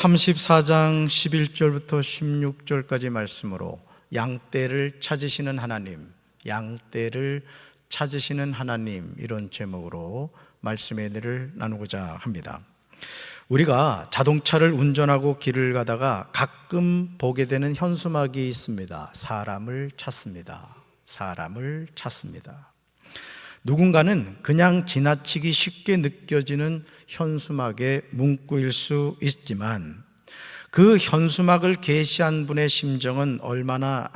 34장 11절부터 16절까지 말씀으로 양떼를 찾으시는 하나님, 양떼를 찾으시는 하나님, 이런 제목으로 말씀의 은혜를 나누고자 합니다. 우리가 자동차를 운전하고 길을 가다가 가끔 보게 되는 현수막이 있습니다. 사람을 찾습니다. 사람을 찾습니다. 누군가는 그냥 지나치기 쉽게 느껴지는 현수막의 문구일 수 있지만 그 현수막을 게시한 분의 심정은 얼마나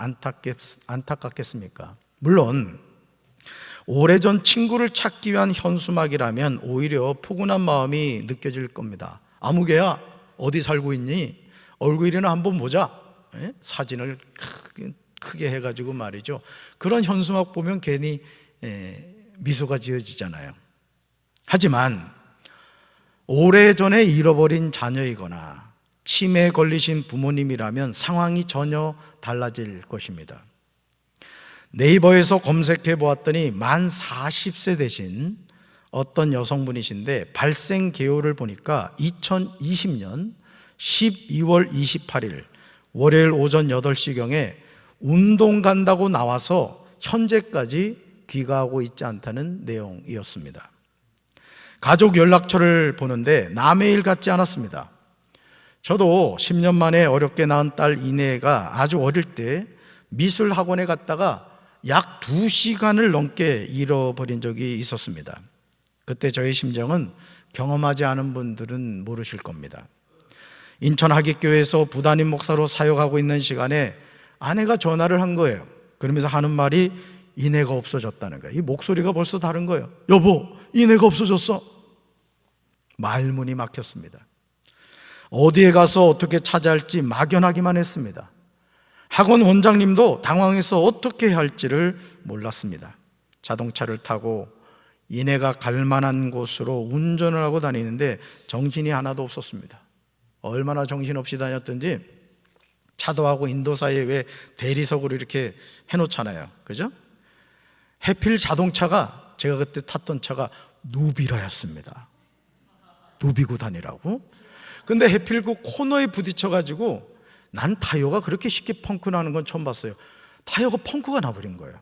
안타깝겠습니까? 물론 오래전 친구를 찾기 위한 현수막이라면 오히려 포근한 마음이 느껴질 겁니다. 아무개야, 어디 살고 있니? 얼굴이나 한번 보자. 사진을 크게 해가지고 말이죠. 그런 현수막 보면 괜히 미소가 지어지잖아요. 하지만 오래전에 잃어버린 자녀이거나 치매에 걸리신 부모님이라면 상황이 전혀 달라질 것입니다. 네이버에서 검색해 보았더니 만 40세 되신 어떤 여성분이신데 발생 개요를 보니까 2020년 12월 28일 월요일 오전 8시경에 운동 간다고 나와서 현재까지 귀가하고 있지 않다는 내용이었습니다. 가족 연락처를 보는데 남의 일 같지 않았습니다. 저도 10년 만에 어렵게 낳은 딸 이내가 아주 어릴 때 미술 학원에 갔다가 약 2시간을 넘게 잃어버린 적이 있었습니다. 그때 저의 심정은 경험하지 않은 분들은 모르실 겁니다. 인천 하객교회에서 부담임 목사로 사역하고 있는 시간에 아내가 전화를 한 거예요. 그러면서 하는 말이 이내가 없어졌다는 거예요. 이 목소리가 벌써 다른 거예요. 여보, 이내가 없어졌어. 말문이 막혔습니다. 어디에 가서 어떻게 찾아야 할지 막연하기만 했습니다. 학원 원장님도 당황해서 어떻게 해야 할지를 몰랐습니다. 자동차를 타고 이내가 갈 만한 곳으로 운전을 하고 다니는데 정신이 하나도 없었습니다. 얼마나 정신없이 다녔던지 차도하고 인도 사이에 왜 대리석으로 이렇게 해놓잖아요. 그죠? 해필 자동차가, 제가 그때 탔던 차가 누비라였습니다. 누비고 다니라고? 근데 해필 그 코너에 부딪혀가지고 난 타이어가 그렇게 쉽게 펑크 나는 건 처음 봤어요. 타이어가 펑크가 나버린 거예요.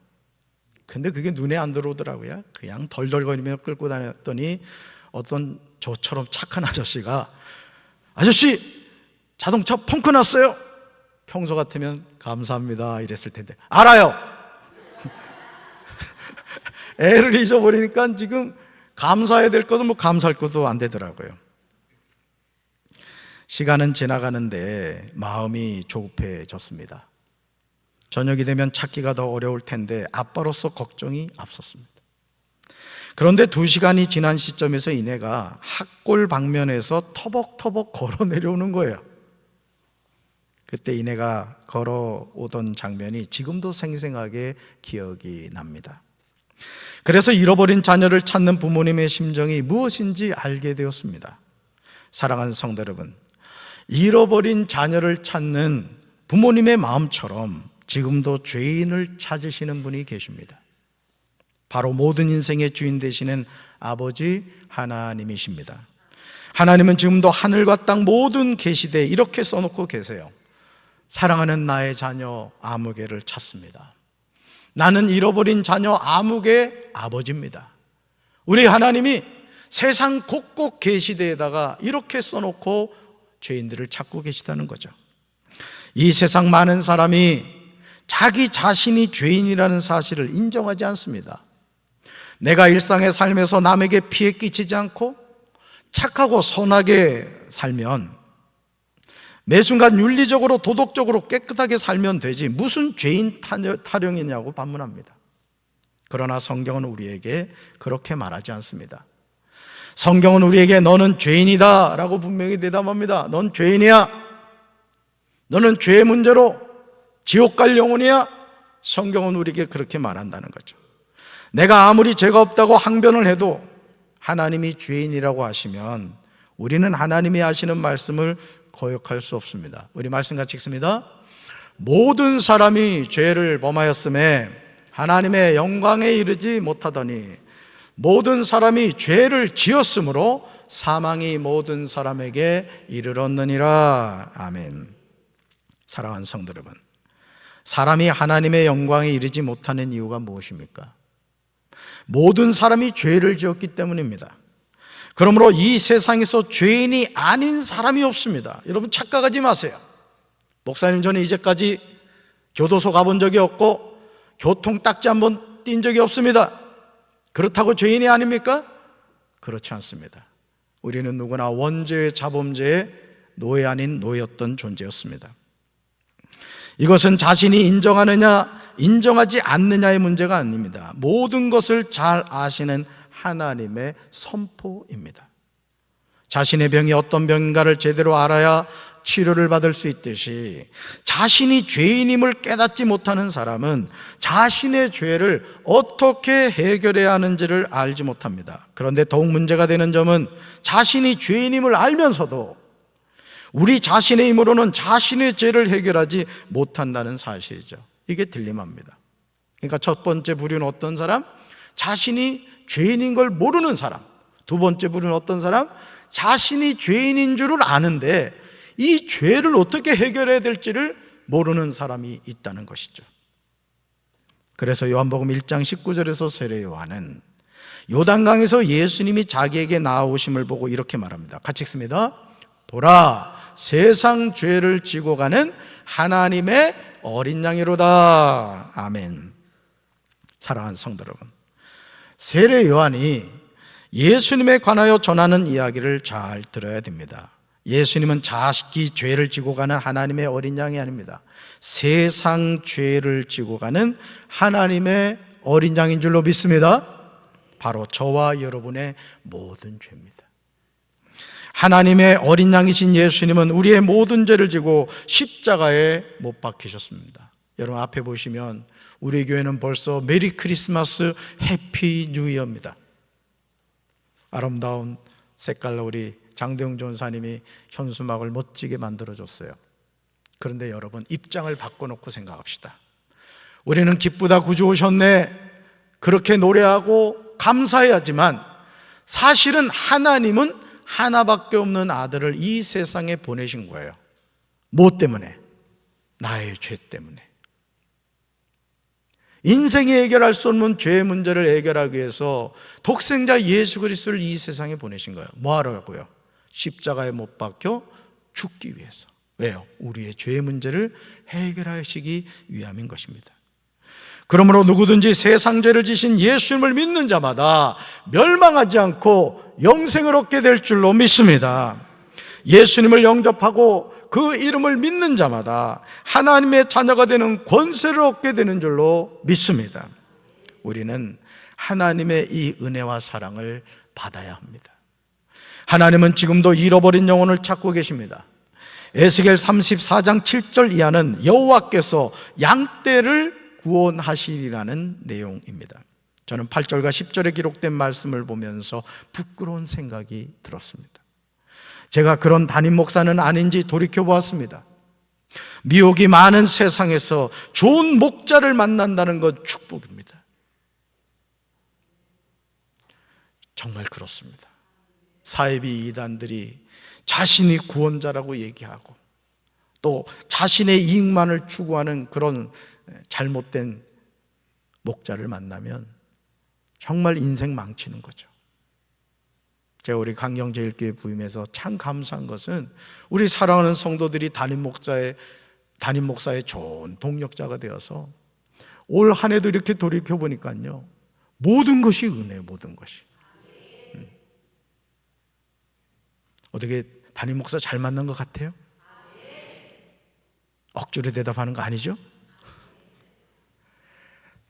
근데 그게 눈에 안 들어오더라고요. 그냥 덜덜거리며 끌고 다녔더니 어떤 저처럼 착한 아저씨가 아저씨, 자동차 펑크 났어요. 평소 같으면 감사합니다 이랬을 텐데 알아요. 애를 잊어버리니까 지금 감사해야 될 것은 뭐 감사할 것도 안 되더라고요. 시간은 지나가는데 마음이 조급해졌습니다. 저녁이 되면 찾기가 더 어려울 텐데 아빠로서 걱정이 앞섰습니다. 그런데 2시간이 지난 시점에서 이내가 학골 방면에서 터벅터벅 걸어 내려오는 거예요. 그때 이내가 걸어오던 장면이 지금도 생생하게 기억이 납니다. 그래서 잃어버린 자녀를 찾는 부모님의 심정이 무엇인지 알게 되었습니다. 사랑하는 성도 여러분, 잃어버린 자녀를 찾는 부모님의 마음처럼 지금도 죄인을 찾으시는 분이 계십니다. 바로 모든 인생의 주인 되시는 아버지 하나님이십니다. 하나님은 지금도 하늘과 땅 모든 계시대에 이렇게 써놓고 계세요. 사랑하는 나의 자녀 아무개를 찾습니다. 나는 잃어버린 자녀 아무개의 아버지입니다. 우리 하나님이 세상 곳곳 계시대에다가 이렇게 써놓고 죄인들을 찾고 계시다는 거죠. 이 세상 많은 사람이 자기 자신이 죄인이라는 사실을 인정하지 않습니다. 내가 일상의 삶에서 남에게 피해 끼치지 않고 착하고 선하게 살면, 매 순간 윤리적으로 도덕적으로 깨끗하게 살면 되지 무슨 죄인 타령이냐고 반문합니다. 그러나 성경은 우리에게 그렇게 말하지 않습니다. 성경은 우리에게 너는 죄인이다 라고 분명히 대답합니다. 넌 죄인이야. 너는 죄의 문제로 지옥 갈 영혼이야. 성경은 우리에게 그렇게 말한다는 거죠. 내가 아무리 죄가 없다고 항변을 해도 하나님이 죄인이라고 하시면 우리는 하나님이 하시는 말씀을 거역할 수 없습니다. 우리 말씀 같이 읽습니다. 모든 사람이 죄를 범하였음에 하나님의 영광에 이르지 못하더니 모든 사람이 죄를 지었으므로 사망이 모든 사람에게 이르렀느니라. 아멘. 사랑하는 성도 여러분, 사람이 하나님의 영광에 이르지 못하는 이유가 무엇입니까? 모든 사람이 죄를 지었기 때문입니다. 그러므로 이 세상에서 죄인이 아닌 사람이 없습니다. 여러분 착각하지 마세요. 목사님, 저는 이제까지 교도소 가본 적이 없고 교통딱지 한번 띈 적이 없습니다. 그렇다고 죄인이 아닙니까? 그렇지 않습니다. 우리는 누구나 원죄의 자범죄의 노예 아닌 노예였던 존재였습니다. 이것은 자신이 인정하느냐 인정하지 않느냐의 문제가 아닙니다. 모든 것을 잘 아시는 하나님의 선포입니다. 자신의 병이 어떤 병인가를 제대로 알아야 치료를 받을 수 있듯이 자신이 죄인임을 깨닫지 못하는 사람은 자신의 죄를 어떻게 해결해야 하는지를 알지 못합니다. 그런데 더욱 문제가 되는 점은 자신이 죄인임을 알면서도 우리 자신의 힘으로는 자신의 죄를 해결하지 못한다는 사실이죠. 이게 딜레마입니다. 그러니까 첫 번째 부류는 어떤 사람? 자신이 죄인인 걸 모르는 사람. 두 번째 부류는 어떤 사람? 자신이 죄인인 줄을 아는데 이 죄를 어떻게 해결해야 될지를 모르는 사람이 있다는 것이죠. 그래서 요한복음 1장 19절에서 세례 요한은 요단강에서 예수님이 자기에게 나아오심을 보고 이렇게 말합니다. 같이 읽습니다. 보라, 세상 죄를 지고 가는 하나님의 어린 양이로다. 아멘. 사랑하는 성도 여러분, 세례 요한이 예수님에 관하여 전하는 이야기를 잘 들어야 됩니다. 예수님은 자식이 죄를 지고 가는 하나님의 어린 양이 아닙니다. 세상 죄를 지고 가는 하나님의 어린 양인 줄로 믿습니다. 바로 저와 여러분의 모든 죄입니다. 하나님의 어린 양이신 예수님은 우리의 모든 죄를 지고 십자가에 못 박히셨습니다. 여러분 앞에 보시면 우리 교회는 벌써 메리 크리스마스 해피 뉴 이어입니다. 아름다운 색깔로 우리 장대웅 전사님이 현수막을 멋지게 만들어줬어요. 그런데 여러분 입장을 바꿔놓고 생각합시다. 우리는 기쁘다 구주 오셨네 그렇게 노래하고 감사해야지만 사실은 하나님은 하나밖에 없는 아들을 이 세상에 보내신 거예요. 무엇 때문에? 나의 죄 때문에. 인생이 해결할 수 없는 죄의 문제를 해결하기 위해서 독생자 예수 그리스도를 이 세상에 보내신 거예요. 뭐 하라고요? 십자가에 못 박혀 죽기 위해서. 왜요? 우리의 죄의 문제를 해결하시기 위함인 것입니다. 그러므로 누구든지 세상 죄를 지신 예수님을 믿는 자마다 멸망하지 않고 영생을 얻게 될 줄로 믿습니다. 예수님을 영접하고 그 이름을 믿는 자마다 하나님의 자녀가 되는 권세를 얻게 되는 줄로 믿습니다. 우리는 하나님의 이 은혜와 사랑을 받아야 합니다. 하나님은 지금도 잃어버린 영혼을 찾고 계십니다. 에스겔 34장 7절 이하는 여호와께서 양떼를 구원하시리라는 내용입니다. 저는 8절과 10절에 기록된 말씀을 보면서 부끄러운 생각이 들었습니다. 제가 그런 담임 목사는 아닌지 돌이켜보았습니다. 미혹이 많은 세상에서 좋은 목자를 만난다는 건 축복입니다. 정말 그렇습니다. 사이비 이단들이 자신이 구원자라고 얘기하고 또 자신의 이익만을 추구하는 그런 잘못된 목자를 만나면 정말 인생 망치는 거죠. 제가 우리 강경제일교회 부임해서 참 감사한 것은 우리 사랑하는 성도들이 담임 목사의 좋은 동력자가 되어서 올 한 해도 이렇게 돌이켜보니까요, 모든 것이 은혜예요. 모든 것이. 어떻게 담임 목사 잘 만난 것 같아요? 억지로 대답하는 거 아니죠?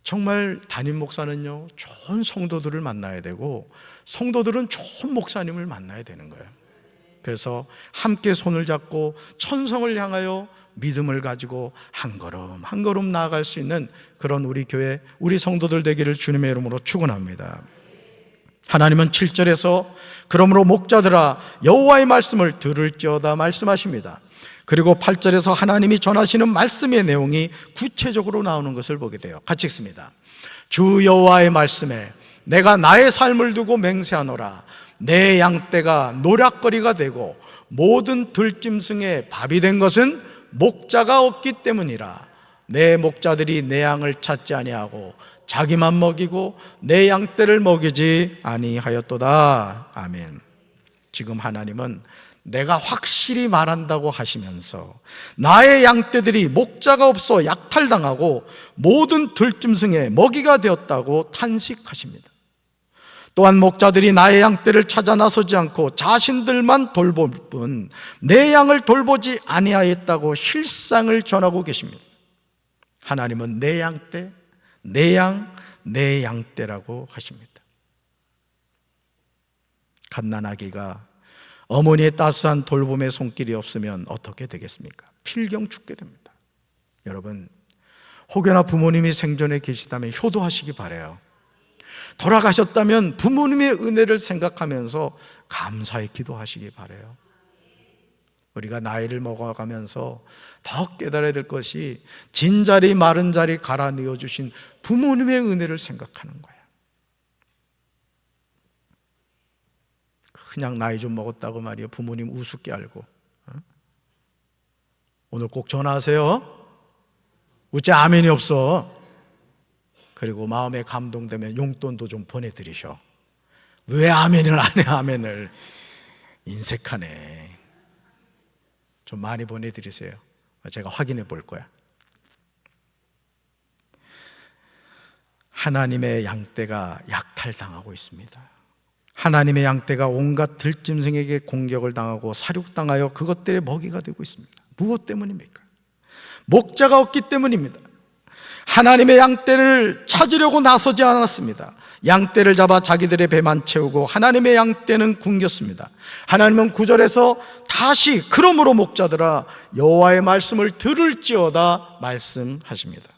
정말 담임 목사는요, 좋은 성도들을 만나야 되고 성도들은 좋은 목사님을 만나야 되는 거예요. 그래서 함께 손을 잡고 천성을 향하여 믿음을 가지고 한 걸음 한 걸음 나아갈 수 있는 그런 우리 교회, 우리 성도들 되기를 주님의 이름으로 축원합니다. 하나님은 7절에서 그러므로 목자들아 여호와의 말씀을 들을지어다 말씀하십니다. 그리고 8절에서 하나님이 전하시는 말씀의 내용이 구체적으로 나오는 것을 보게 돼요. 같이 읽습니다. 주 여호와의 말씀에 내가 나의 삶을 두고 맹세하노라. 내 양떼가 노략거리가 되고 모든 들짐승의 밥이 된 것은 목자가 없기 때문이라. 내 목자들이 내 양을 찾지 아니하고 자기만 먹이고 내 양떼를 먹이지 아니하였도다. 아멘. 지금 하나님은 내가 확실히 말한다고 하시면서 나의 양떼들이 목자가 없어 약탈당하고 모든 들짐승의 먹이가 되었다고 탄식하십니다. 또한 목자들이 나의 양떼를 찾아 나서지 않고 자신들만 돌볼 뿐 내 양을 돌보지 아니하였다고 실상을 전하고 계십니다. 하나님은 내 양떼, 내 양, 내 양떼라고 하십니다. 갓난아기가 어머니의 따스한 돌봄의 손길이 없으면 어떻게 되겠습니까? 필경 죽게 됩니다. 여러분, 혹여나 부모님이 생전에 계시다면 효도하시기 바라요. 돌아가셨다면 부모님의 은혜를 생각하면서 감사의 기도하시기 바라요. 우리가 나이를 먹어가면서 더 깨달아야 될 것이 진자리 마른 자리 갈아 넣어주신 부모님의 은혜를 생각하는 거예요. 그냥 나이 좀 먹었다고 말이에요. 부모님 우습게 알고. 오늘 꼭 전화하세요. 우째 아멘이 없어. 그리고 마음에 감동되면 용돈도 좀 보내드리셔. 왜 아멘을 안 해? 아멘을 인색하네. 좀 많이 보내드리세요. 제가 확인해 볼 거야. 하나님의 양떼가 약탈당하고 있습니다. 하나님의 양떼가 온갖 들짐승에게 공격을 당하고 사륙당하여 그것들의 먹이가 되고 있습니다. 무엇 때문입니까? 목자가 없기 때문입니다. 하나님의 양떼를 찾으려고 나서지 않았습니다. 양떼를 잡아 자기들의 배만 채우고 하나님의 양떼는 굶겼습니다. 하나님은 9절에서 다시 그러므로 목자들아 여호와의 말씀을 들을지어다 말씀하십니다.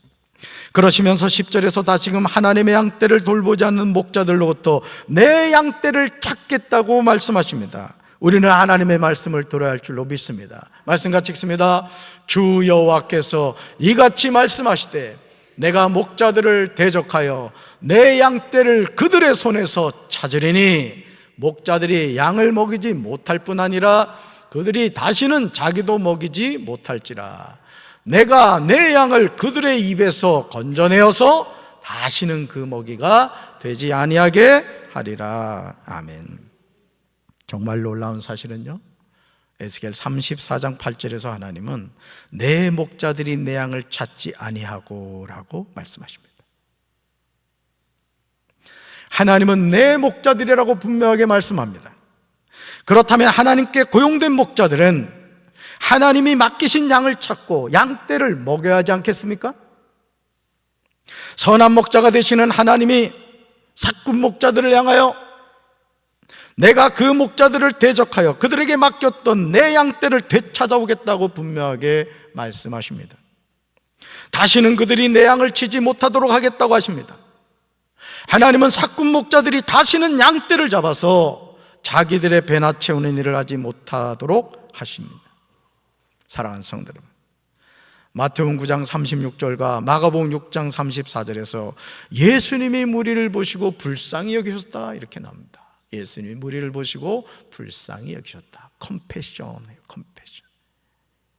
그러시면서 10절에서 다시금 하나님의 양떼를 돌보지 않는 목자들로부터 내 양떼를 찾겠다고 말씀하십니다. 우리는 하나님의 말씀을 들어야 할 줄로 믿습니다. 말씀 같이 읽습니다. 주 여호와께서 이같이 말씀하시되 내가 목자들을 대적하여 내 양떼를 그들의 손에서 찾으리니 목자들이 양을 먹이지 못할 뿐 아니라 그들이 다시는 자기도 먹이지 못할지라. 내가 내 양을 그들의 입에서 건져내어서 다시는 그 먹이가 되지 아니하게 하리라. 아멘. 정말 놀라운 사실은요, 에스겔 34장 8절에서 하나님은 내 목자들이 내 양을 찾지 아니하고 라고 말씀하십니다. 하나님은 내 목자들이라고 분명하게 말씀합니다. 그렇다면 하나님께 고용된 목자들은 하나님이 맡기신 양을 찾고 양떼를 먹여야 하지 않겠습니까? 선한 목자가 되시는 하나님이 사꾼 목자들을 향하여 내가 그 목자들을 대적하여 그들에게 맡겼던 내 양떼를 되찾아오겠다고 분명하게 말씀하십니다. 다시는 그들이 내 양을 치지 못하도록 하겠다고 하십니다. 하나님은 사꾼 목자들이 다시는 양떼를 잡아서 자기들의 배나 채우는 일을 하지 못하도록 하십니다. 사랑하는 성도 여러분, 마태복음 9장 36절과 마가복음 6장 34절에서 예수님이 무리를 보시고 불쌍히 여기셨다 이렇게 나옵니다. 예수님이 무리를 보시고 불쌍히 여기셨다. 컴패션이에요. 컴패션.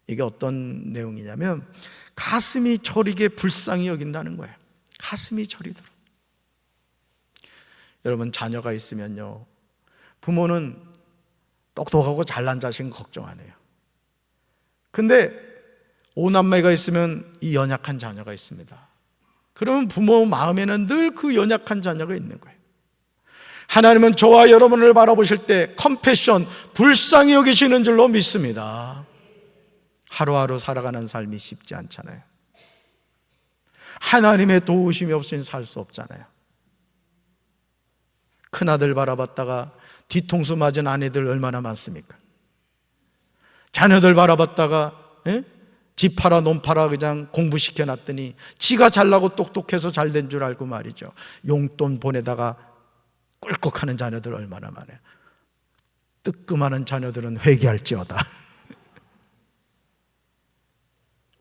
이게 어떤 내용이냐면 가슴이 저리게 불쌍히 여긴다는 거예요. 가슴이 저리도록. 여러분, 자녀가 있으면요, 부모는 똑똑하고 잘난 자식은 걱정 안 해요. 근데 오남매가 있으면 이 연약한 자녀가 있습니다. 그러면 부모 마음에는 늘 그 연약한 자녀가 있는 거예요. 하나님은 저와 여러분을 바라보실 때 컴패션, 불쌍히 여기시는 줄로 믿습니다. 하루하루 살아가는 삶이 쉽지 않잖아요. 하나님의 도우심이 없이는 살 수 없잖아요. 큰아들 바라봤다가 뒤통수 맞은 아내들 얼마나 많습니까? 자녀들 바라봤다가 집 팔아 논 팔아 그냥 공부시켜놨더니 지가 잘나고 똑똑해서 잘된 줄 알고 말이죠, 용돈 보내다가 꿀꺽하는 자녀들 얼마나 많아요. 뜨끔하는 자녀들은 회개할지어다.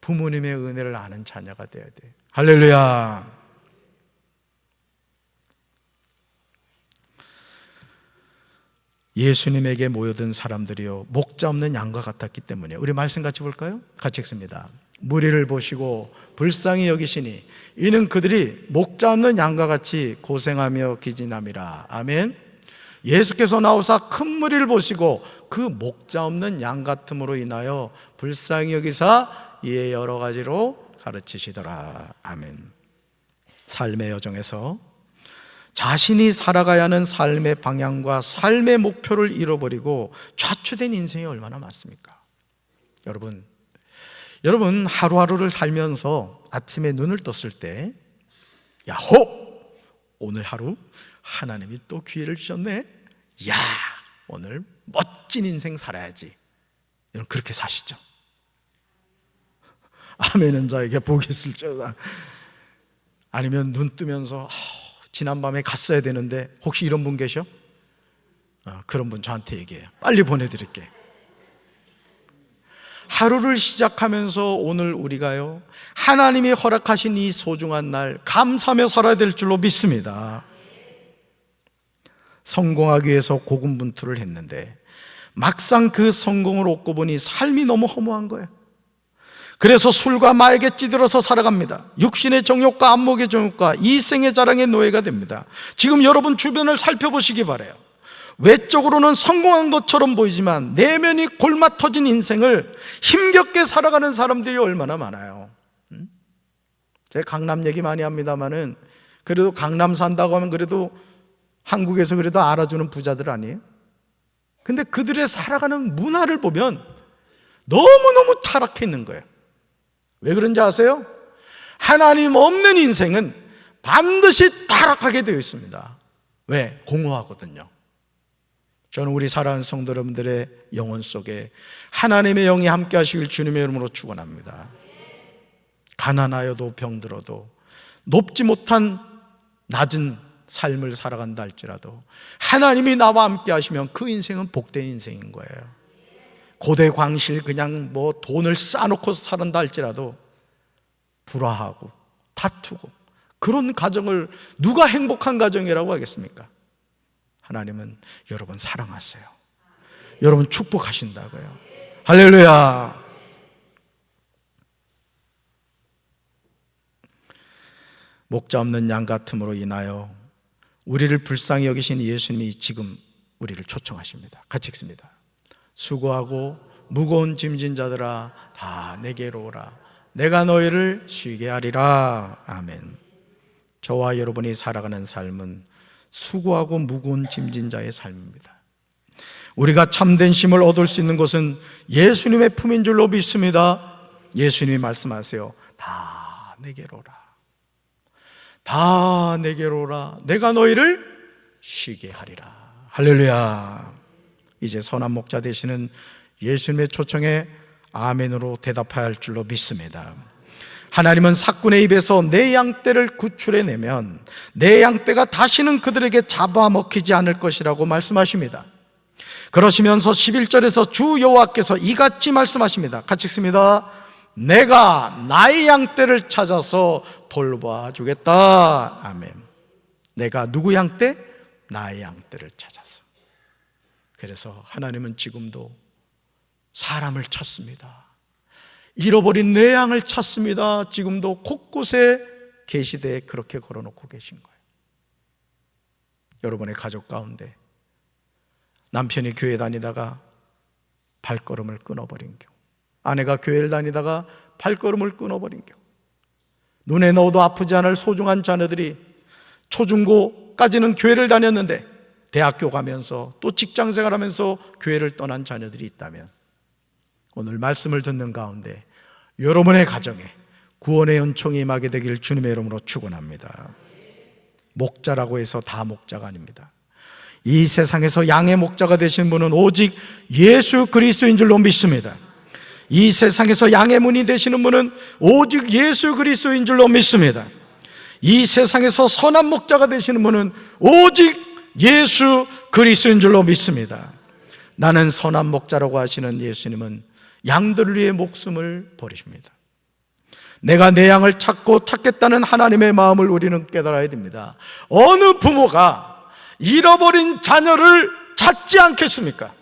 부모님의 은혜를 아는 자녀가 되어야 돼요. 할렐루야. 예수님에게 모여든 사람들이요 목자 없는 양과 같았기 때문에. 우리 말씀 같이 볼까요? 같이 읽습니다. 무리를 보시고 불쌍히 여기시니 이는 그들이 목자 없는 양과 같이 고생하며 기진함이라. 아멘. 예수께서 나오사 큰 무리를 보시고 그 목자 없는 양 같음으로 인하여 불쌍히 여기사 이에 여러 가지로 가르치시더라. 아멘. 삶의 여정에서 자신이 살아가야 하는 삶의 방향과 삶의 목표를 잃어버리고 좌초된 인생이 얼마나 많습니까? 여러분 하루하루를 살면서 아침에 눈을 떴을 때 야호! 오늘 하루 하나님이 또 기회를 주셨네. 야, 오늘 멋진 인생 살아야지. 여러분 그렇게 사시죠? 아멘은 자에게 복이 있을지어다. 아니면 눈 뜨면서 지난밤에 갔어야 되는데 혹시 이런 분 계셔? 그런 분 저한테 얘기해요. 빨리 보내드릴게. 하루를 시작하면서 오늘 우리가요 하나님이 허락하신 이 소중한 날 감사하며 살아야 될 줄로 믿습니다. 성공하기 위해서 고군분투를 했는데 막상 그 성공을 얻고 보니 삶이 너무 허무한 거예요. 그래서 술과 마약에 찌들어서 살아갑니다. 육신의 정욕과 안목의 정욕과 이생의 자랑의 노예가 됩니다. 지금 여러분 주변을 살펴보시기 바라요. 외적으로는 성공한 것처럼 보이지만 내면이 골마 터진 인생을 힘겹게 살아가는 사람들이 얼마나 많아요. 제가 강남 얘기 많이 합니다만은 그래도 강남 산다고 하면 그래도 한국에서 그래도 알아주는 부자들 아니에요? 근데 그들의 살아가는 문화를 보면 너무너무 타락해 있는 거예요. 왜 그런지 아세요? 하나님 없는 인생은 반드시 타락하게 되어 있습니다. 왜? 공허하거든요. 저는 우리 사랑하는 성도 여러분들의 영혼 속에 하나님의 영이 함께 하시길 주님의 이름으로 축원합니다. 가난하여도 병들어도 높지 못한 낮은 삶을 살아간다 할지라도 하나님이 나와 함께 하시면 그 인생은 복된 인생인 거예요. 고대 광실 그냥 뭐 돈을 쌓아놓고 살았다 할지라도 불화하고 다투고 그런 가정을 누가 행복한 가정이라고 하겠습니까? 하나님은 여러분 사랑하세요. 여러분 축복하신다고요. 할렐루야. 목자 없는 양 같음으로 인하여 우리를 불쌍히 여기신 예수님이 지금 우리를 초청하십니다. 같이 읽습니다. 수고하고 무거운 짐진 자들아 다 내게로 오라. 내가 너희를 쉬게 하리라. 아멘. 저와 여러분이 살아가는 삶은 수고하고 무거운 짐진 자의 삶입니다. 우리가 참된 쉼을 얻을 수 있는 것은 예수님의 품인 줄로 믿습니다. 예수님이 말씀하세요. 다 내게로 오라. 다 내게로 오라. 내가 너희를 쉬게 하리라. 할렐루야. 이제 선한 목자 되시는 예수님의 초청에 아멘으로 대답해야 할 줄로 믿습니다. 하나님은 사꾼의 입에서 내 양떼를 구출해내면 내 양떼가 다시는 그들에게 잡아먹히지 않을 것이라고 말씀하십니다. 그러시면서 11절에서 주 여호와께서 이같이 말씀하십니다. 같이 읽습니다. 내가 나의 양떼를 찾아서 돌봐주겠다. 아멘. 내가 누구 양떼? 나의 양떼를 찾아서. 그래서 하나님은 지금도 사람을 찾습니다. 잃어버린 내 양을 찾습니다. 지금도 곳곳에 계시대에 그렇게 걸어놓고 계신 거예요. 여러분의 가족 가운데 남편이 교회 다니다가 발걸음을 끊어버린 경우, 아내가 교회를 다니다가 발걸음을 끊어버린 경우, 눈에 넣어도 아프지 않을 소중한 자녀들이 초중고까지는 교회를 다녔는데 대학교 가면서 또 직장생활하면서 교회를 떠난 자녀들이 있다면 오늘 말씀을 듣는 가운데 여러분의 가정에 구원의 은총이 임하게 되길 주님의 이름으로 축원합니다. 목자라고 해서 다 목자가 아닙니다. 이 세상에서 양의 목자가 되신 분은 오직 예수 그리스도인 줄로 믿습니다. 이 세상에서 양의 문이 되시는 분은 오직 예수 그리스도인 줄로 믿습니다. 이 세상에서 선한 목자가 되시는 분은 오직 예수 그리스도인 줄로 믿습니다. 나는 선한 목자라고 하시는 예수님은 양들을 위해 목숨을 버리십니다. 내가 내 양을 찾겠다는 하나님의 마음을 우리는 깨달아야 됩니다. 어느 부모가 잃어버린 자녀를 찾지 않겠습니까?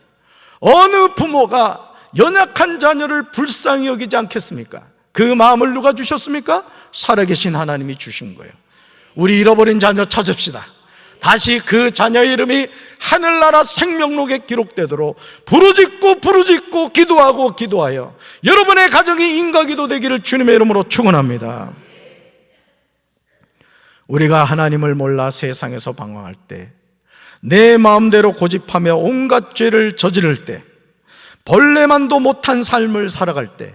어느 부모가 연약한 자녀를 불쌍히 여기지 않겠습니까? 그 마음을 누가 주셨습니까? 살아계신 하나님이 주신 거예요. 우리 잃어버린 자녀 찾읍시다. 다시 그 자녀의 이름이 하늘나라 생명록에 기록되도록 부르짖고 기도하여 여러분의 가정이 인과기도 되기를 주님의 이름으로 축원합니다. 우리가 하나님을 몰라 세상에서 방황할 때, 내 마음대로 고집하며 온갖 죄를 저지를 때, 벌레만도 못한 삶을 살아갈 때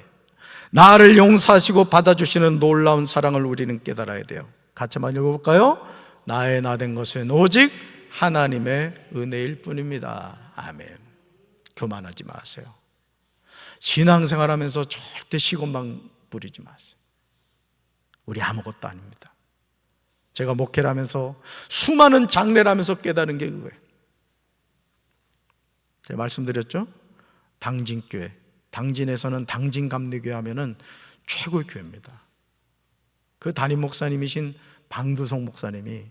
나를 용서하시고 받아주시는 놀라운 사랑을 우리는 깨달아야 돼요. 같이 한번 읽어볼까요? 나의 나 된 것은 오직 하나님의 은혜일 뿐입니다. 아멘. 교만하지 마세요. 신앙생활하면서 절대 시곤방 부리지 마세요. 우리 아무것도 아닙니다. 제가 목회를 하면서 수많은 장례를 하면서 깨달은 게 그거예요. 제가 말씀드렸죠? 당진교회, 당진에서는 당진감리교회 하면은 최고의 교회입니다. 그 담임 목사님이신 방두성 목사님이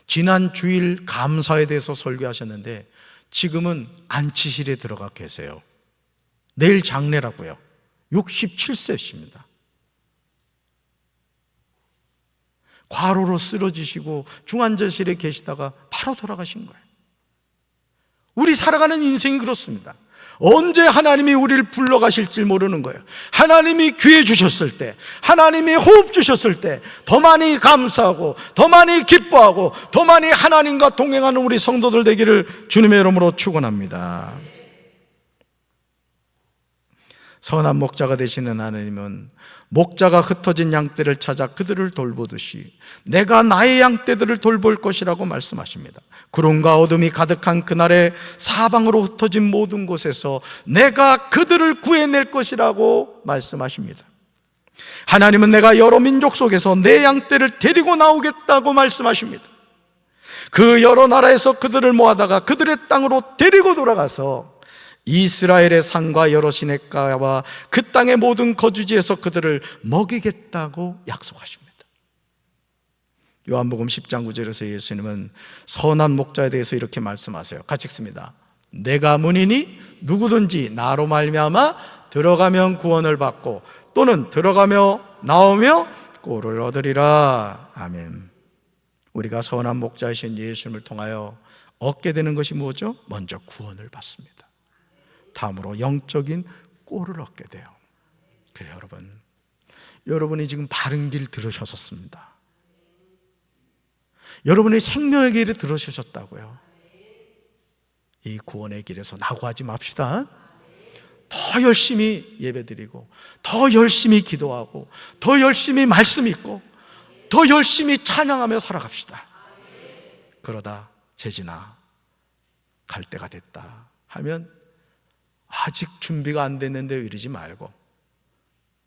지난 주일 감사에 대해서 설교하셨는데 지금은 안치실에 들어가 계세요. 내일 장례라고요. 67세십니다. 과로로 쓰러지시고 중환자실에 계시다가 바로 돌아가신 거예요. 우리 살아가는 인생이 그렇습니다. 언제 하나님이 우리를 불러가실지 모르는 거예요. 하나님이 기회 주셨을 때, 하나님이 호흡 주셨을 때 더 많이 감사하고 더 많이 기뻐하고 더 많이 하나님과 동행하는 우리 성도들 되기를 주님의 이름으로 축원합니다. 선한 목자가 되시는 하나님은 목자가 흩어진 양떼를 찾아 그들을 돌보듯이 내가 나의 양떼들을 돌볼 것이라고 말씀하십니다. 구름과 어둠이 가득한 그날에 사방으로 흩어진 모든 곳에서 내가 그들을 구해낼 것이라고 말씀하십니다. 하나님은 내가 여러 민족 속에서 내 양떼를 데리고 나오겠다고 말씀하십니다. 그 여러 나라에서 그들을 모아다가 그들의 땅으로 데리고 돌아가서 이스라엘의 산과 여러 시냇가와 그 땅의 모든 거주지에서 그들을 먹이겠다고 약속하십니다. 요한복음 10장 9절에서 예수님은 선한 목자에 대해서 이렇게 말씀하세요. 같이 읽습니다. 내가 문이니 누구든지 나로 말미암아 들어가면 구원을 받고 또는 들어가며 나오며 꼴을 얻으리라. 아멘. 우리가 선한 목자이신 예수님을 통하여 얻게 되는 것이 뭐죠? 먼저 구원을 받습니다. 다음으로 영적인 꼴을 얻게 돼요. 그래요, 여러분이 지금 바른 길 들으셨습니다. 여러분이 생명의 길을 들으셨다고요. 이 구원의 길에서 낙오하지 맙시다. 더 열심히 예배드리고 더 열심히 기도하고 더 열심히 말씀 읽고 더 열심히 찬양하며 살아갑시다. 그러다 재진아 갈 때가 됐다 하면 아직 준비가 안 됐는데 이러지 말고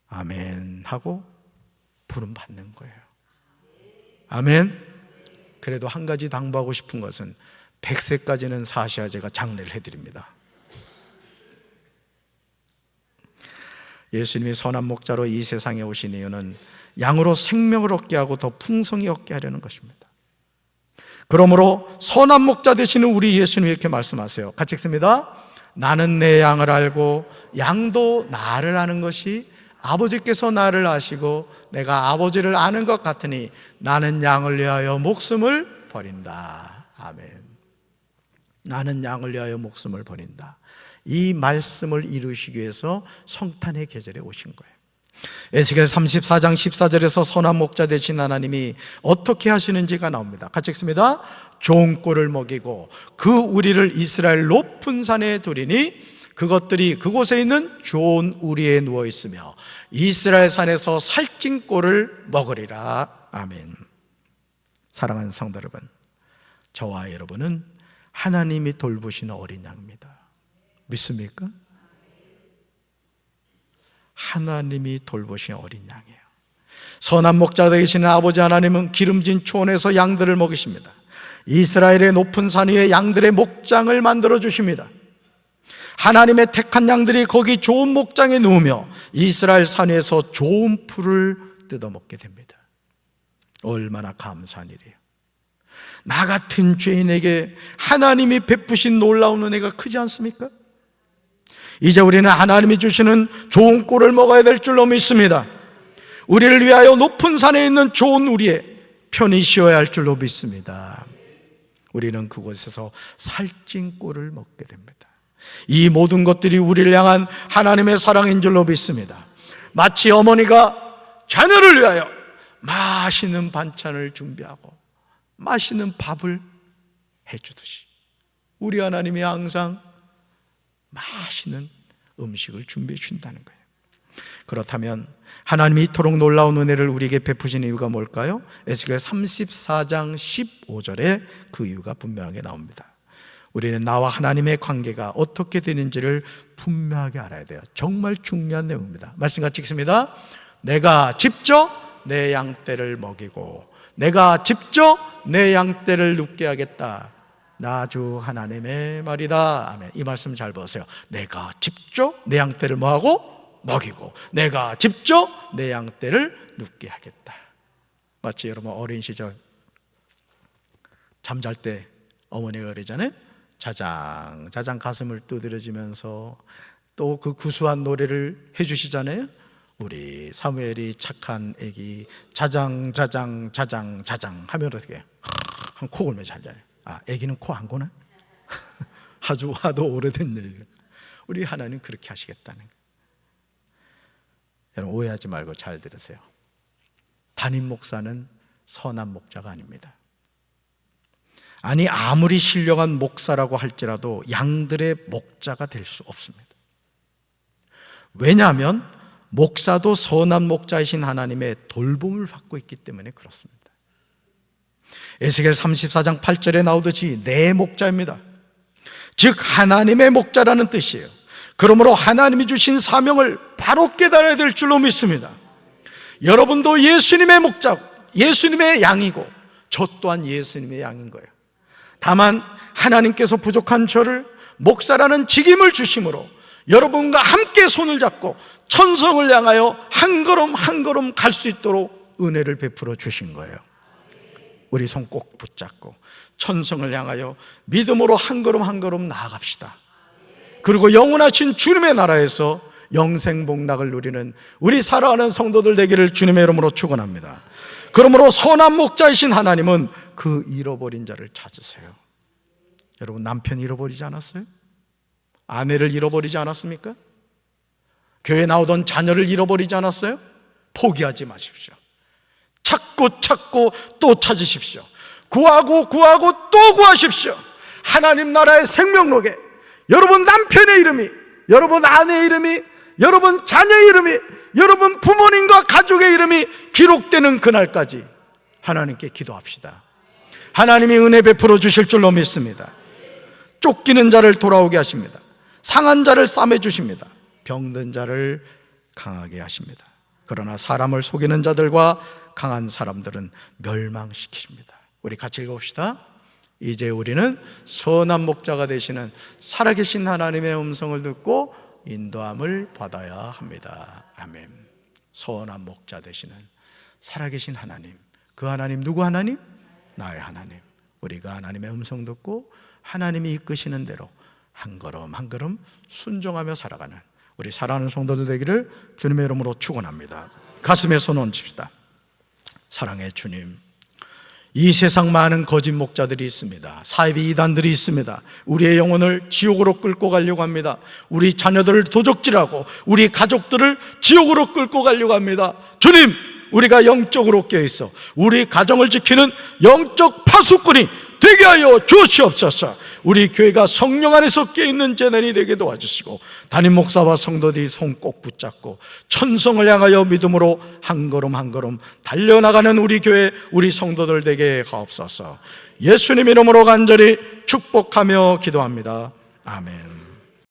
아멘 하고 부름 받는 거예요. 아멘. 그래도 한 가지 당부하고 싶은 것은 100세까지는 사셔야 제가 장례를 해드립니다. 예수님이 선한 목자로 이 세상에 오신 이유는 양으로 생명을 얻게 하고 더 풍성히 얻게 하려는 것입니다. 그러므로 선한 목자 되시는 우리 예수님이 이렇게 말씀하세요. 같이 읽습니다. 나는 내 양을 알고 양도 나를 아는 것이 아버지께서 나를 아시고 내가 아버지를 아는 것 같으니 나는 양을 위하여 목숨을 버린다. 아멘. 나는 양을 위하여 목숨을 버린다. 이 말씀을 이루시기 위해서 성탄의 계절에 오신 거예요. 에스겔 34장 14절에서 선한 목자 되신 하나님이 어떻게 하시는지가 나옵니다. 같이 읽습니다. 좋은 꼴을 먹이고 그 우리를 이스라엘 높은 산에 두리니 그것들이 그곳에 있는 좋은 우리에 누워 있으며 이스라엘 산에서 살찐 꼴을 먹으리라. 아멘. 사랑하는 성도 여러분, 저와 여러분은 하나님이 돌보시는 어린 양입니다. 믿습니까? 하나님이 돌보신 어린 양이에요. 선한 목자 되시는 아버지 하나님은 기름진 초원에서 양들을 먹이십니다. 이스라엘의 높은 산 위에 양들의 목장을 만들어 주십니다. 하나님의 택한 양들이 거기 좋은 목장에 누우며 이스라엘 산 위에서 좋은 풀을 뜯어먹게 됩니다. 얼마나 감사한 일이에요. 나 같은 죄인에게 하나님이 베푸신 놀라운 은혜가 크지 않습니까? 이제 우리는 하나님이 주시는 좋은 꼴을 먹어야 될 줄로 믿습니다. 우리를 위하여 높은 산에 있는 좋은 우리의 편히 쉬어야 할 줄로 믿습니다. 우리는 그곳에서 살찐 꼴을 먹게 됩니다. 이 모든 것들이 우리를 향한 하나님의 사랑인 줄로 믿습니다. 마치 어머니가 자녀를 위하여 맛있는 반찬을 준비하고 맛있는 밥을 해주듯이 우리 하나님이 항상 맛있는 음식을 준비해 준다는 거예요. 그렇다면 하나님이 이토록 놀라운 은혜를 우리에게 베푸신 이유가 뭘까요? 에스겔 34장 15절에 그 이유가 분명하게 나옵니다. 우리는 나와 하나님의 관계가 어떻게 되는지를 분명하게 알아야 돼요. 정말 중요한 내용입니다. 말씀 같이 읽습니다. 내가 직접 내 양떼를 먹이고 내가 직접 내 양떼를 눕게 하겠다. 나 주 하나님의 말이다. 아멘. 이 말씀 잘 보세요. 내가 직접 내 양떼를 뭐하고? 먹이고 내가 직접 내 양떼를 눕게 하겠다. 마치 여러분 어린 시절 잠잘 때 어머니가 그러잖아요. 자장 자장 가슴을 두드려주면서 또 그 구수한 노래를 해주시잖아요. 우리 사무엘이 착한 애기 자장 자장 자장 자장 하면 어떻게 한 코 골며 잘잖아요. 아, 애기는 코 안 고나? 아주 하도 오래된 일. 우리 하나님 그렇게 하시겠다는 거예요. 여러분 오해하지 말고 잘 들으세요. 담임 목사는 선한 목자가 아닙니다. 아니 아무리 신령한 목사라고 할지라도 양들의 목자가 될 수 없습니다. 왜냐하면 목사도 선한 목자이신 하나님의 돌봄을 받고 있기 때문에 그렇습니다. 에스겔 34장 8절에 나오듯이 내 목자입니다. 즉 하나님의 목자라는 뜻이에요. 그러므로 하나님이 주신 사명을 바로 깨달아야 될 줄로 믿습니다. 여러분도 예수님의 목자고 예수님의 양이고 저 또한 예수님의 양인 거예요. 다만 하나님께서 부족한 저를 목사라는 직임을 주심으로 여러분과 함께 손을 잡고 천성을 향하여 한 걸음 한 걸음 갈 수 있도록 은혜를 베풀어 주신 거예요. 우리 손 꼭 붙잡고 천성을 향하여 믿음으로 한 걸음 한 걸음 나아갑시다. 그리고 영원하신 주님의 나라에서 영생복락을 누리는 우리 사랑하는 성도들 되기를 주님의 이름으로 축원합니다. 그러므로 선한 목자이신 하나님은 그 잃어버린 자를 찾으세요. 여러분 남편 잃어버리지 않았어요? 아내를 잃어버리지 않았습니까? 교회 나오던 자녀를 잃어버리지 않았어요? 포기하지 마십시오. 찾고 찾고 또 찾으십시오. 구하고 구하고 또 구하십시오. 하나님 나라의 생명록에 여러분 남편의 이름이, 여러분 아내의 이름이, 여러분 자녀의 이름이, 여러분 부모님과 가족의 이름이 기록되는 그날까지 하나님께 기도합시다. 하나님이 은혜 베풀어 주실 줄로 믿습니다. 쫓기는 자를 돌아오게 하십니다. 상한 자를 싸매 주십니다. 병든 자를 강하게 하십니다. 그러나 사람을 속이는 자들과 강한 사람들은 멸망시키십니다. 우리 같이 읽어봅시다. 이제 우리는 선한 목자가 되시는 살아계신 하나님의 음성을 듣고 인도함을 받아야 합니다. 아멘. 선한 목자 되시는 살아계신 하나님, 그 하나님 누구 하나님? 나의 하나님. 우리가 하나님의 음성 듣고 하나님이 이끄시는 대로 한 걸음 한 걸음 순종하며 살아가는 우리 사랑하는 성도들 되기를 주님의 이름으로 축원합니다. 가슴에 손 얹읍시다. 사랑의 주님, 이 세상 많은 거짓 목자들이 있습니다. 사이비 이단들이 있습니다. 우리의 영혼을 지옥으로 끌고 가려고 합니다. 우리 자녀들을 도적질하고 우리 가족들을 지옥으로 끌고 가려고 합니다. 주님, 우리가 영적으로 깨어있어 우리 가정을 지키는 영적 파수꾼이 되게 하여 주시옵소서. 우리 교회가 성령 안에서 깨어있는 재단이 되게 도와주시고 담임 목사와 성도들이 손 꼭 붙잡고 천성을 향하여 믿음으로 한 걸음 한 걸음 달려나가는 우리 교회, 우리 성도들 되게 하옵소서. 예수님 이름으로 간절히 축복하며 기도합니다. 아멘.